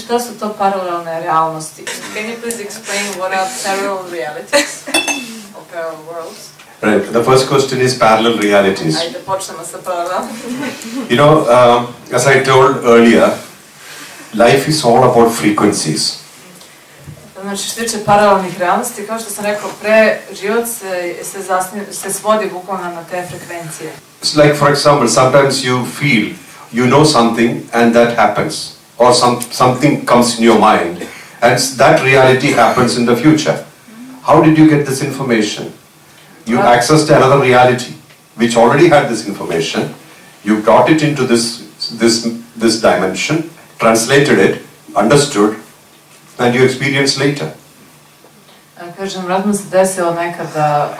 šta su to paralelne realnosti? Can you please explain what are parallel realities or parallel worlds? Right, the first question is parallel realities. Ajde, počnemo sa paralelom. You know, as I told earlier, life is all about frequencies. Znači, što tiče paralelnih realnosti, kao što sam rekao pre, život se svodi bukvalno na te frekvencije. It's like, for example, sometimes you feel you know something and that happens, or something comes in your mind, and that reality happens in the future. How did you get this information? You accessed another reality, which already had this information. You brought it into this dimension, translated it, understood, and you experience later. Kažem, vratno se desilo nekada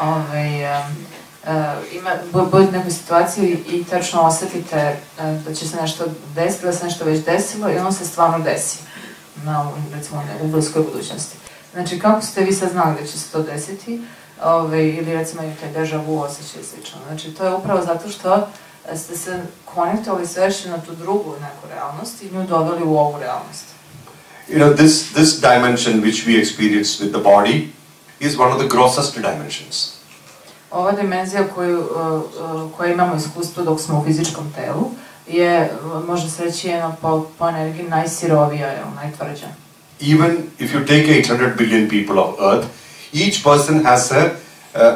budete u nekoj situaciji i tačno osjetite da će se nešto desiti, da se nešto već desilo i ono se stvarno desi, recimo u bliskoj budućnosti. Znači, kako ste vi saznali da će se to desiti, ili recimo imate deja vu osećaj slično. Znači, to je upravo zato što ste se konektovali svešće na tu drugu neku realnost i nju doveli u ovu realnost. You know, this dimension which we experience with the body is one of the grossest dimensions. Ova dimenzija koju imamo iskustvo dok smo u fizičkom telu je, može se reći, jedna po energiji najsirovija, najtvrđa. Even if you take 800 billion people of Earth, each person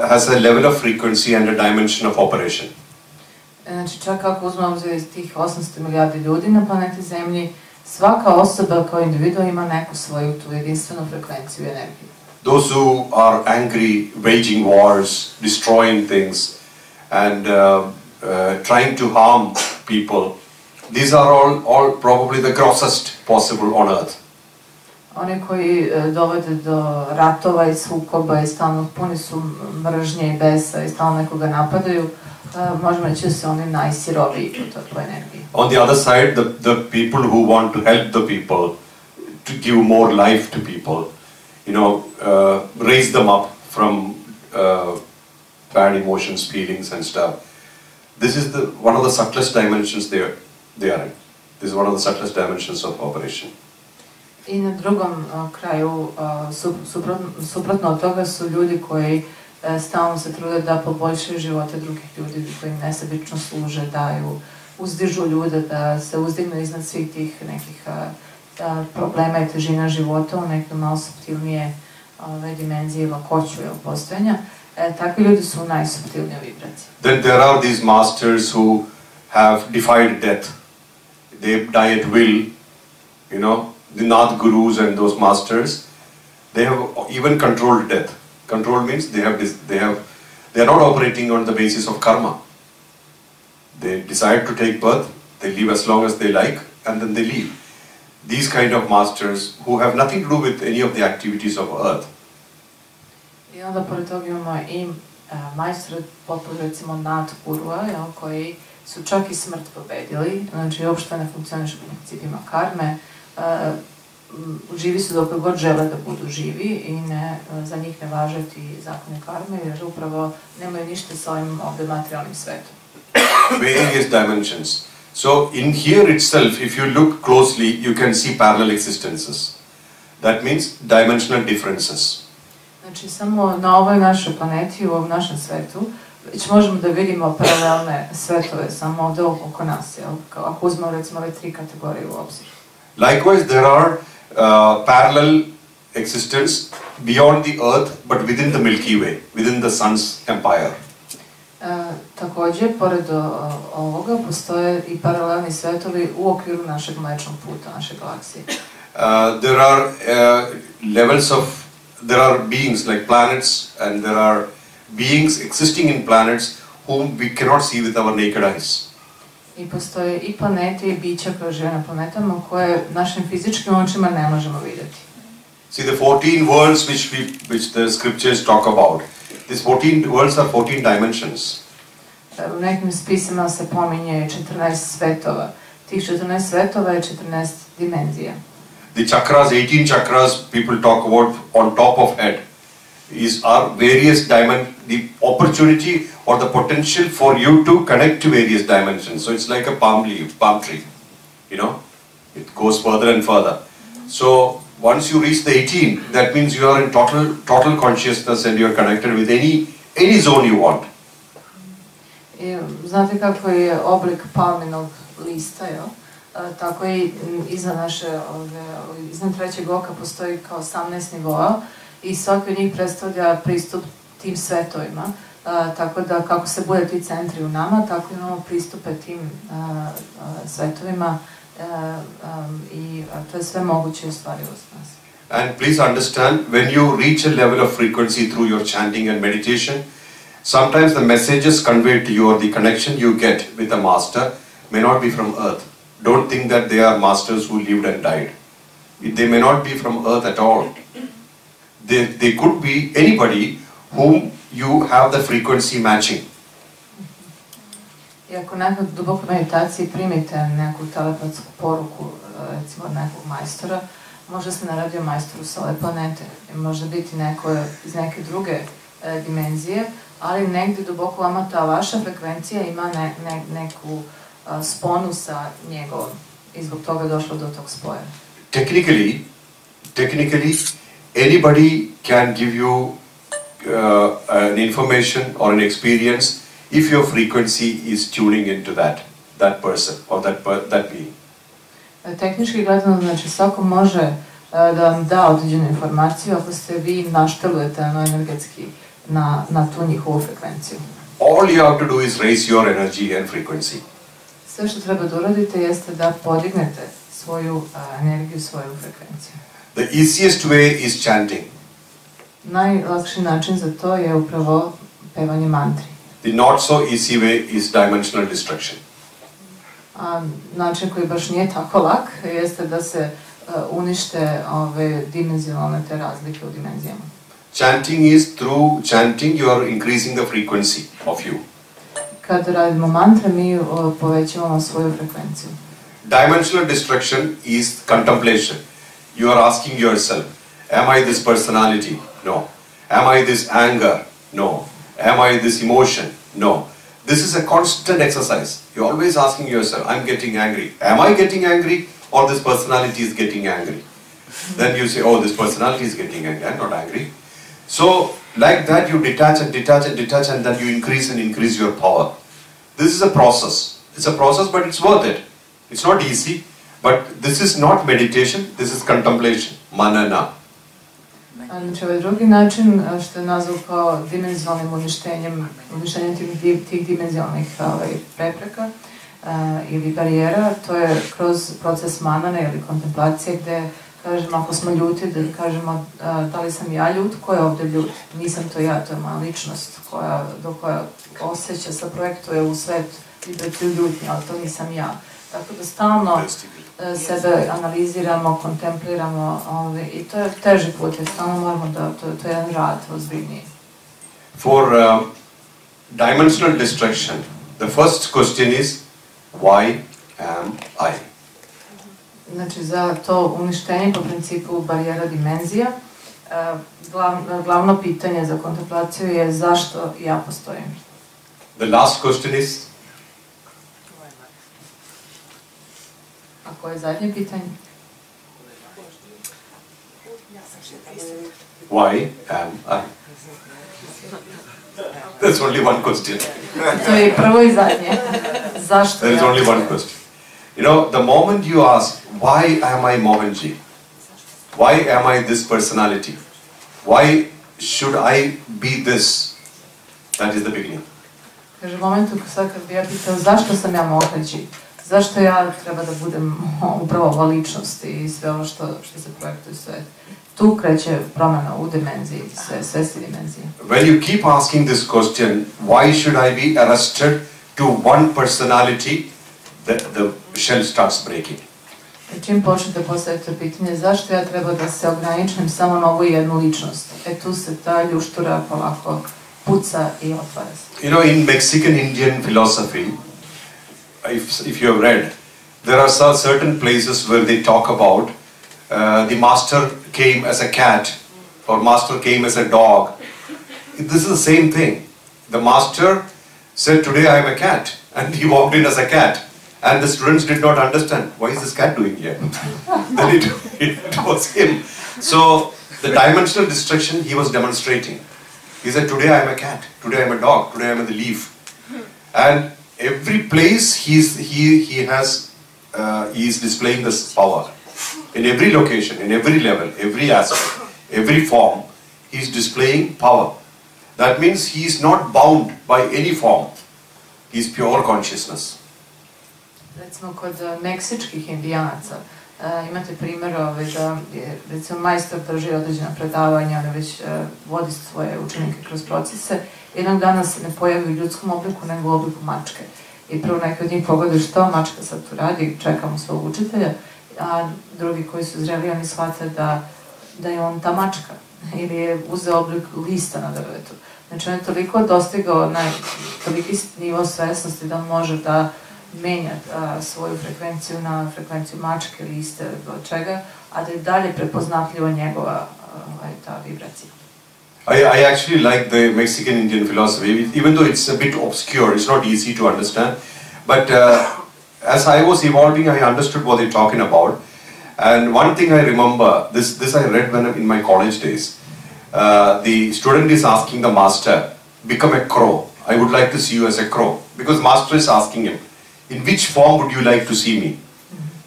has a level of frequency and a dimension of operation. Znači, čak ako uzmemo iz tih 800 milijardi ljudi na planeti Zemlji, svaka osoba kao individu ima neku svoju tu jedinstvenu frekvenciju i energiju. Those who are angry, waging wars, destroying things, and trying to harm people, these are all probably the grossest possible on Earth. Oni koji dovode do ratova i sukoba i stalno puni su mržnje i besa i stalno nekoga napadaju, možemo reći da su oni najsiroviji u takvoj energiji. On the other side, the people who want to help the people, to give more life to people, you know, raise them up from bad emotions, feelings and stuff. This is one of the subtlest dimensions they are in. This is one of the subtlest dimensions of operation. I na drugom kraju, suprotno od toga su ljudi koji stalno se trude da poboljšaju živote drugih ljudi, koji im nesebično služe, daju, uzdižu ljude, da se uzdignu iznad svih tih nekih problema i težina života u neke malo suptilnije dimenzije i lakoću postojanja. Takvi ljudi su u najsuptilnijoj vibraciji. Then there are these masters who have defied death. They die at will, you know, the Nath gurus and those masters, they have even controlled death. Control means they are not operating on the basis of karma. They decide to take birth, they live as long as they like, and then they leave. These kind of masters who have nothing to do with any of the activities of Earth. I onda pored toga imamo i majstore poput recimo Nath gurua, koji su čak i smrt pobedili, znači uopšte ne funkcionišu po principima karme, živi su dok god žele da budu živi i za njih ne važe ti zakoni karme, jer upravo nemaju ništa sa ovim ovdje materijalnim svetom. Various dimensions. So in here itself, if you look closely, you can see parallel existences. That means dimensional differences. Znači, samo na ovoj našoj planeti, u ovom našem svetu, već možemo da vidimo paralelne svetove, samo ovdje oko nas, ako uzmemo recimo ove tri kategorije u obzir. Likewise, there are parallel existence beyond the Earth, but within the Milky Way, within the Sun's empire. Također, pored ovoga, postoje i paralelni svetovi u okviru našeg mlečnog puta, naše galaksije. There are beings like planets, and there are beings existing in planets whom we cannot see with our naked eyes. I postoje i planete i bića koje žive na planetama koje našim fizičkim očima ne možemo vidjeti. See, the 14 worlds which the scriptures talk about, these 14 worlds are 14 dimensions. U nekim spisima se pominje 14 svetova. Tih 14 svetova je 14 dimenzija. The chakras, 18 chakras people talk about on top of head, are various dimensions, the opportunity or the potential for you to connect to various dimensions. So it's like a palm tree, you know, it goes further and further. So once you reach the 18, that means you are in total consciousness and you are connected with any zone you want. I znate kako je oblik palminog lista, jel? Tako i iznad trećeg oka postoji kao 18 nivoa i svaki od njih predstavlja pristup tim svetovima. Tako da kako se bude ti centri u nama, tako imamo pristupe tim svetovima i to je sve moguće u stvari uz nas. And please understand, when you reach a level of frequency through your chanting and meditation, sometimes the messages conveyed to you or the connection you get with the master may not be from earth. Don't think that they are masters who lived and died. They may not be from earth at all. They could be anybody whom you have the frequency matching. I ako nekog duboko meditaciji primite neku telepatsku poruku, recimo od nekog majstora, može se ne radi o majstoru sa ove planete. Može biti neko iz neke druge dimenzije, ali negdje duboko vama ta vaša frekvencija ima neku sponu sa njegovom i zbog toga je došlo do tog spoja. Technically, anybody can give you an information or an experience if your frequency is tuning into that person or that being. Tehnički gledano, znači svako može da vam da određenu informaciju ako ste vi naštelujete energetski na tu njihovu frekvenciju. All you have to do is raise your energy and frequency. Sve što treba da uradite jeste da podignete svoju energiju, svoju frekvenciju. The easiest way is chanting. Najlakši način za to je upravo pevanje mantri. The not so easy way is dimensional destruction. Način koji baš nije tako lak jeste da se unište ove dimenzionalne te razlike u dimenzijama. Chanting is through chanting you are increasing the frequency of you. Kad radimo mantre, mi povećavamo svoju frekvenciju. Dimensional destruction is contemplation. You are asking yourself, am I this personality? No. Am I this anger? No. Am I this emotion? No. This is a constant exercise. You're always asking yourself, I'm getting angry. Am I getting angry or this personality is getting angry? Then you say, oh, this personality is getting angry. I'm not angry. So, like that you detach and detach and detach and then you increase and increase your power. This is a process. It's a process, but it's worth it. It's not easy, but this is not meditation, this is contemplation, manana. Znači, ovaj drugi način, što je nazvao kao dimenzionalnim uništenjem tih dimenzionalnih prepreka ili barijera, to je kroz proces manane ili kontemplacije gde kažemo, ako smo ljuti, da kažemo da li sam ja ljut, ko je ovdje ljut? Nisam to ja, to je moja ličnost koja osjeća, se projektuje u svet vibraciju ljutnje, ali to nisam ja. Tako da stalno sebe analiziramo, kontempliramo i to je teži put, jer stalno moramo da, to je jedan rad ozbiljniji. For dimensional destruction, the first question is, why am I? Znači, za to uništenje po principu barijera dimenzija, glavno pitanje za kontemplaciju je zašto ja postojim. The last question is, a koje je zadnje pitanje? why am I? There's only one question. To je prvo i zadnje. Zašto ja? There is only one question. You know, the moment you ask, why am I Mohanji? Why am I this personality? Why should I be this? That is the beginning. Kaže, u momentu sad kad bi ja pitao zašto sam ja Mohanđi? Zašto ja treba da budem upravo ova ličnost i sve ono što se projektuje sve? Tu kreće promjena u dimenziji, svesti dimenzije. When you keep asking this question, why should I be arrested to one personality, the shell starts breaking. Čim počnete postaviti pitanje zašto ja treba da se ograničim samo na ovu jednu ličnost, tu se ta ljuštura polako puca i otvara se. You know, in Mexican Indian philosophy, if you have read, there are certain places where they talk about the master came as a cat or master came as a dog. This is the same thing. The master said, today I am a cat, and he walked in as a cat. And the students did not understand, why is this cat doing here? Then it was him. So the dimensional destruction he was demonstrating. He said, today I am a cat, today I am a dog, today I am the leaf. And every place he is displaying this power. In every location, in every level, every aspect, every form, he is displaying power. That means he is not bound by any form. He is pure consciousness. Recimo, kod meksičkih indijanaca imate primjer da recimo majstor drži određena predavanja, on već vodi svoje učenike kroz procese. Jednog dana se ne pojavi u ljudskom obliku, nego u obliku mačke. I prvo neki od njih pogledaju što mačka sad tu radi, čekamo svog učitelja, a drugi koji su zreli, oni shvate da je on ta mačka, ili je uzeo oblik lista na drvetu. Znači on je toliko dostigao toliki nivo svesnosti da on može da menja svoju frekvenciju na frekvenciju mačke, liste, do čega, a da je dalje prepoznatljiva njegova ta vibracija. I actually like the Mexican Indian philosophy, even though it's a bit obscure, it's not easy to understand. But as I was evolving, I understood what they're talking about. And one thing I remember, this I read when in my college days. The student is asking the master, become a crow. I would like to see you as a crow. Because master is asking him, in which form would you like to see me?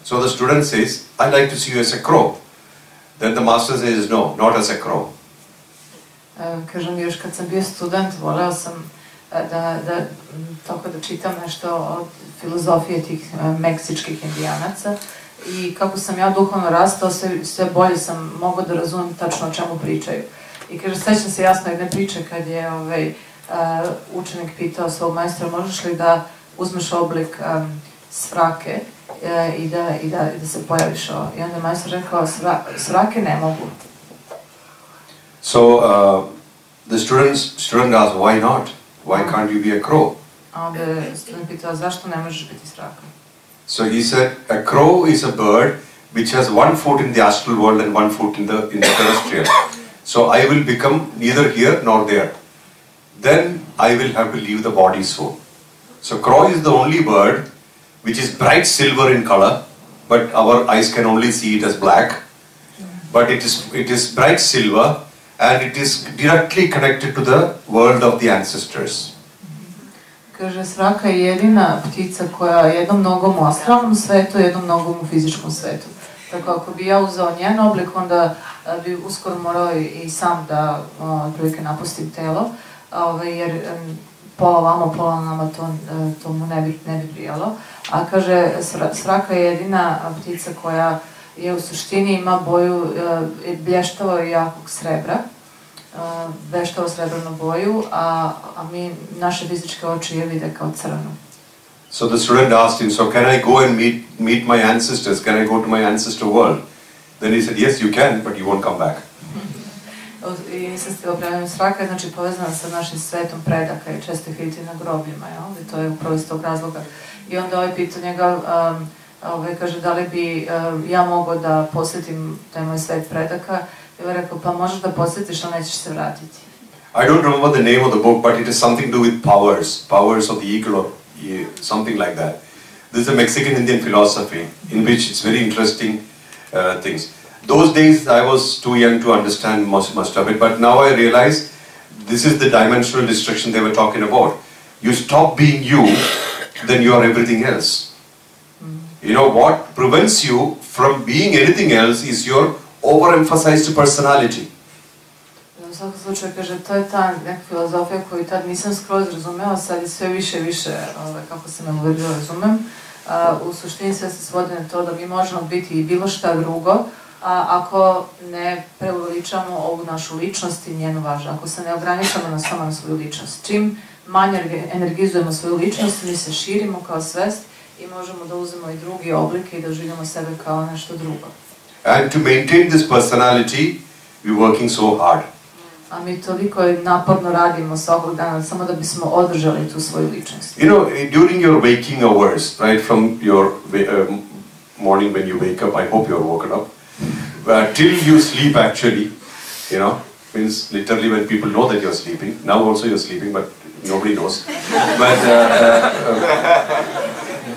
So the student says, I'd like to see you as a crow. Then the master says, no, not as a crow. Kažem, još kad sam bio student, voleo sam da čitam nešto od filozofije tih meksičkih indijanaca i kako sam ja duhovno rastao, sve bolje sam mogao da razumem tačno o čemu pričaju. I kaže, sećam se jasno jedne priče kad je učenik pitao svog majstora, možeš li da uzmeš oblik svrake i da se pojaviš ovo. I onda je majstor rekao, svrake ne mogu. So the student asked, why not? Why can't you be a crow? A onda je student pitao, zašto ne možeš biti svraka? So he said, a crow is a bird which has one foot in the astral world and one foot in the terrestrial. So I will become neither here nor there. Then I will have to leave the body soon. So crow is the only bird which is bright silver in color, but our eyes can only see it as black. But it is bright silver, and it is directly connected to the world of the ancestors. Kaže, svraka je jedina ptica koja je jednom nogom u astralnom svetu, jednom nogom u fizičkom svetu. Tako ako bi ja uzeo njen oblik, onda bi uskoro morao i sam da otprilike napustim telo, jer pola vamo, pola nama to mu ne bi prijalo. A kaže, svraka je jedina ptica koja je u suštini ima boju blještavo i jakog srebra, blještavo srebrnu boju, a naše fizičke oči je vide kao crno. So the student asked him, so can I go and meet my ancestors? Can I go to my ancestor world? Then he said, yes, you can, but you won't come back. I nisam stigla prema svraka, znači povezana sa našim svetom predaka i često ih vidite na grobljima, i to je upravo iz tog razloga. I onda pitao njega, kaže, da li bi ja mogao da posjetim taj moj svet predaka, i on rekao, pa možeš da posjetiš, ali nećeš se vratiti. I don't remember the name of the book, but it has something to do with powers of the eagle or something like that. This is a Mexican Indian philosophy in which it's very interesting things. Those days I was too young to understand most of it, but now I realize this is the dimensional destruction they were talking about. You stop being you, then you are everything else. You know, what prevents you from being anything else is your overemphasized personality. U svakom slučaju, kaže, to je ta neka filozofija koju tad nisam skroz razumela, sad je sve više i više, kako se me uverila, razumem. U suštini sve se svodi na to da mi možemo biti i bilo šta drugo, ako ne preuveličamo ovu našu ličnost i njenu važnost, ako se ne ograničamo samo na svoju ličnost. Čim manje energizujemo svoju ličnost, mi se širimo kao svest i možemo da uzmemo i drugi oblike i da živimo sebe kao nešto drugo. And to maintain this personality, we're working so hard. A mi toliko naporno radimo svakog dana samo da bismo održali tu svoju ličnost. You know, during your waking hours, right, from your morning when you wake up, I hope you're woken up, till you sleep actually, you know, means literally when people know that you're sleeping. Now also you're sleeping, but nobody knows. But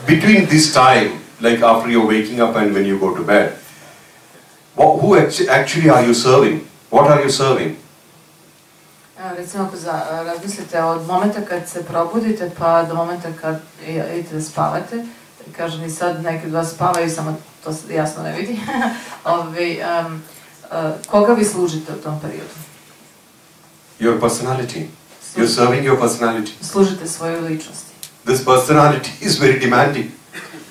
between this time, like after you're waking up and when you go to bed, who actually are you serving? What are you serving? Recimo, ako razmislite od momenta kad se probudite pa do momenta kad idete da spavate, kažem i sad neki od vas spavaju, samo to se jasno ne vidi, koga vi služite u tom periodu? Your personality. You're serving your personality. Služite svoju ličnosti. This personality is very demanding.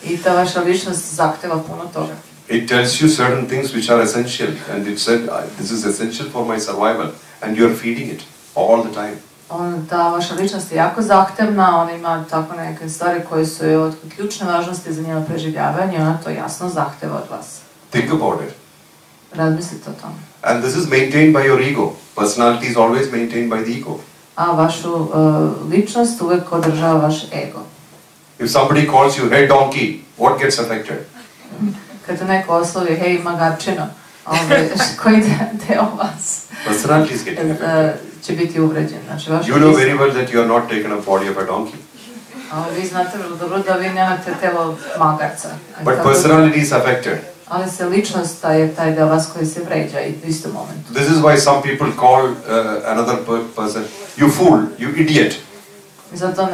I ta vaša ličnost zahteva puno toga. It tells you certain things which are essential, and it said, this is essential for my survival, and you're feeding it all the time. Ta vaša ličnost je jako zahtevna, ona ima tako neke stvari koje su od ključne važnosti za njeno preživljavanje, ona to jasno zahteva od vas. Think about it. Razmislite o tome. And this is maintained by your ego. Personality is always maintained by the ego. A vašu ličnost uvek održava vaš ego. If somebody calls you, hey donkey, what gets affected? Kad te neko oslovi, hej magarčino, koji deo vas Personality is getting affected. će biti uvređen. You know very well that you are not taken a body of a donkey. Vi znate vrlo dobro da vi nemate telo magarca. But personality is affected. Ali se ličnost je taj deo vas koji se vređa u istom momentu. This is why some people call another person, you fool, you idiot. Zato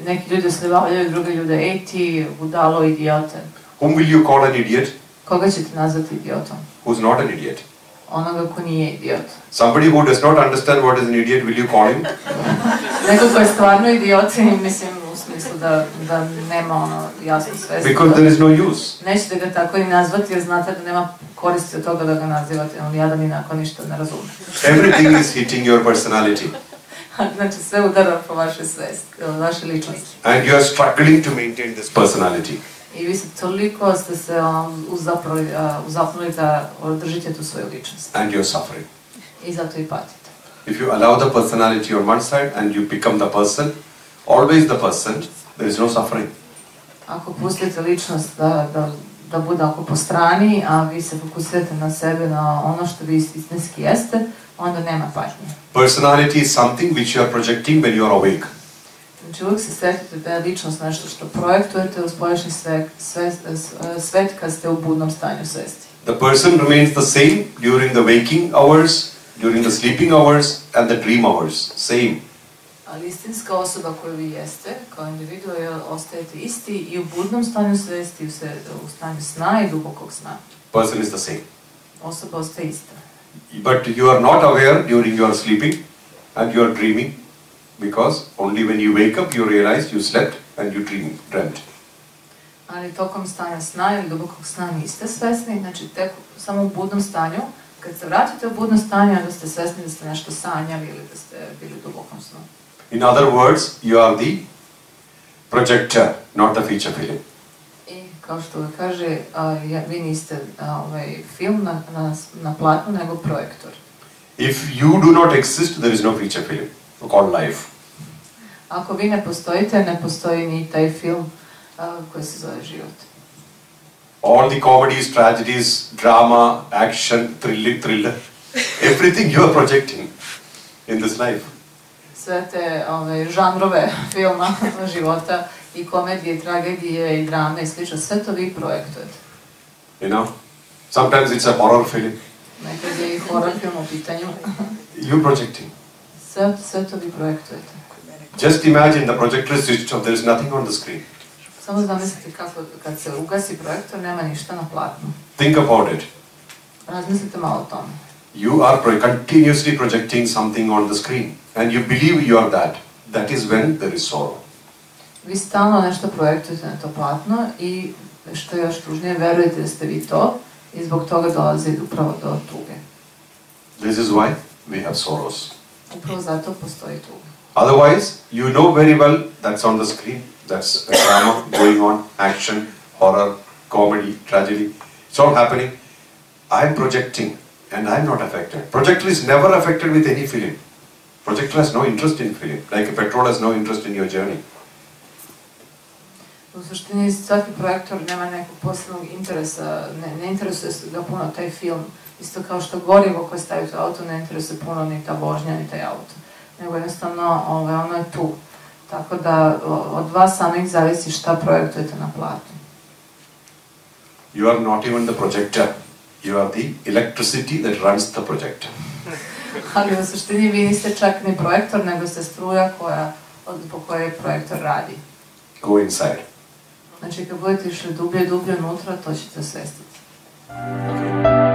neki ljudi slivavljaju druge ljude, ej ti budalo, idiote. Whom will you call an idiot? Koga ćete nazvati idiotom? Who's not an idiot? Onoga ko nije idiot. Somebody who does not understand what is an idiot, will you call him? Neko ko je stvarno idiot, mislim u smislu da nema ono jasno svest. Because there is no use. Nećete ga tako i nazvati jer znate da nema koristi od toga da ga nazivate, on jadan i nakon ništa ne razume. Everything is hitting your personality. Znači sve udara po vašoj svesti, vaše ličnosti. And you are struggling to maintain this personality. I vi toliko ste se uzapruli da održite tu svoju ličnost. And you are suffering. I zato i patite. If you allow the personality on one side and you become the person, always the person, there is no suffering. Ako pustite ličnost da bude ako po strani, a vi se fokusirate na sebe, na ono što vi istinski jeste, onda nema patnje. Personality is something which you are projecting when you are awake. Znači uvijek se svetite da je ličnost nešto što projektujete u spoljašnji svet kad ste u budnom stanju svesti. The person remains the same during the waking hours, during the sleeping hours and the dream hours. Same. Ali istinska osoba koju vi jeste, kao individu, ostajete isti i u budnom stanju svesti, u stanju sna i dubokog sna. Person is the same. Osoba ostaje ista. But you are not aware during your sleeping and you are dreaming, because only when you wake up you realize you slept and you dreamt. Ali tokom stanja sna ili dubokog sna niste svesni, znači tek samo u budnom stanju, kad se vratite u budno stanje, onda ste svesni da ste nešto sanjali ili da ste bili u dubokom snu. In other words, you are the projector, not the feature film. I kao što ga kaže, vi niste film na platnu, nego projektor. If you do not exist, there is no feature film called life. Ako vi ne postojite, ne postoji ni taj film koji se zove život. All the comedies, tragedies, drama, action, thriller, everything you are projecting in this life. Sve te žanrove filma, života, i komedije, i tragedije, i drame, i slično, sve to vi projektujete. You know, sometimes it's a horror film. Nekad je i horror film u pitanju. You projecting. Sve to vi projektujete. Just imagine the projector is switched off, there is nothing on the screen. Samo zamislite kako kad se ugasi projektor, nema ništa na platnu. Think about it. Razmislite malo o tome. You are continuously projecting something on the screen and you believe you are that. That is when there is sorrow. Vi stalno nešto projektujete na to platno i što još tužnije, verujete da ste vi to i zbog toga dolazi upravo do tuge. This is why we have sorrows. Upravo zato postoji tuga. Otherwise, you know very well that's on the screen. That's a drama going on, action, horror, comedy, tragedy. It's all happening. I'm projecting and I'm not affected. Projector is never affected with any film. Projector has no interest in film. Like a petrol has no interest in your journey. U suštini svaki projektor nema nekog posebnog interesa, ne interesuje ga puno taj film. Isto kao što gorivo koje stavite u auto ne interesuje puno ni ta vožnja, ni taj auto. Nego jednostavno ono je tu. Tako da od vas samih zavisi šta projektujete na platu. You are not even the projector. You are the electricity that runs the projector. Ali u suštini vi niste čak ni projektor, nego ste struja po kojoj projektor radi. Go inside. Znači kad budete išli dublje i dublje unutra, to ćete osvestiti. Okay.